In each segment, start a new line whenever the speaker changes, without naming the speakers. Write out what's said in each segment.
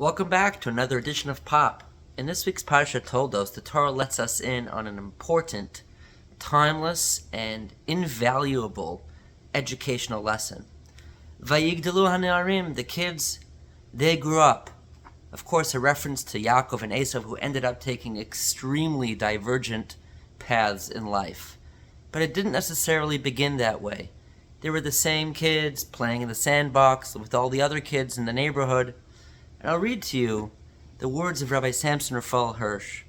Welcome back to another edition of Pop. In this week's Parsha Toldot, the Torah lets us in on an important, timeless, and invaluable educational lesson. Vayigdalu hane'arim, the kids, they grew up. Of course, a reference to Yaakov and Esav, who ended up taking extremely divergent paths in life. But it didn't necessarily begin that way. They were the same kids playing in the sandbox with all the other kids in the neighborhood. And I'll read to you the words of Rabbi Samson Raphael Hirsch,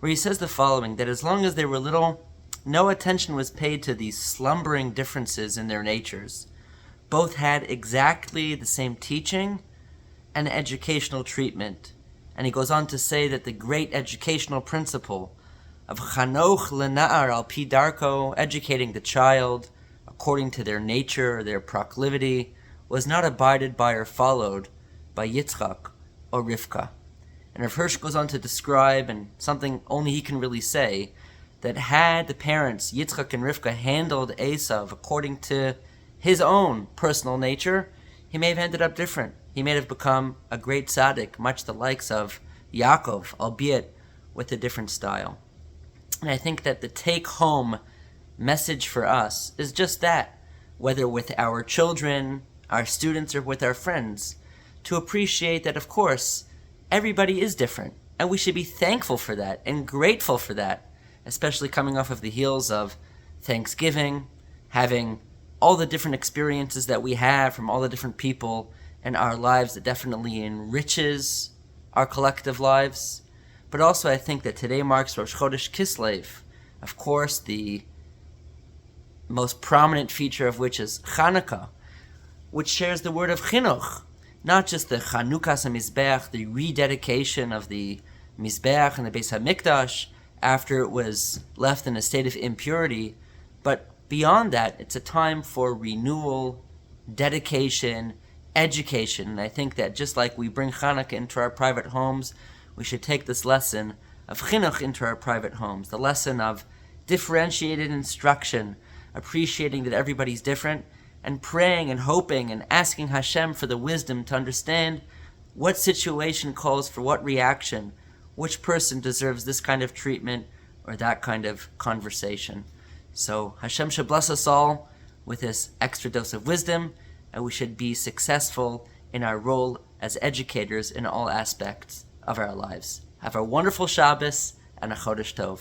where he says the following, that as long as they were little, no attention was paid to these slumbering differences in their natures. Both had exactly the same teaching and educational treatment. And he goes on to say that the great educational principle of chanoch lena'ar al pi darko, educating the child according to their nature, their proclivity, was not abided by or followed by Yitzchak or Rivka. And Rav Hirsch goes on to describe, and something only he can really say, that had the parents, Yitzchak and Rivka, handled Esav according to his own personal nature, he may have ended up different. He may have become a great tzaddik, much the likes of Yaakov, albeit with a different style. And I think that the take-home message for us is just that, whether with our children, our students, or with our friends, to appreciate that, of course, everybody is different, and we should be thankful for that and grateful for that, especially coming off of the heels of Thanksgiving, having all the different experiences that we have from all the different people in our lives that definitely enriches our collective lives. But also I think that today marks Rosh Chodesh Kislev, of course, the most prominent feature of which is Chanukah, which shares the word of chinuch, not just the Chanukas HaMizbeach, the rededication of the Mizbeach and the Beis HaMikdash after it was left in a state of impurity, but beyond that, it's a time for renewal, dedication, education. And I think that just like we bring Chanukah into our private homes, we should take this lesson of chinuch into our private homes, the lesson of differentiated instruction, appreciating that everybody's different, and praying and hoping and asking Hashem for the wisdom to understand what situation calls for what reaction, which person deserves this kind of treatment or that kind of conversation. So Hashem should bless us all with this extra dose of wisdom, and we should be successful in our role as educators in all aspects of our lives. Have a wonderful Shabbos and a Chodesh Tov.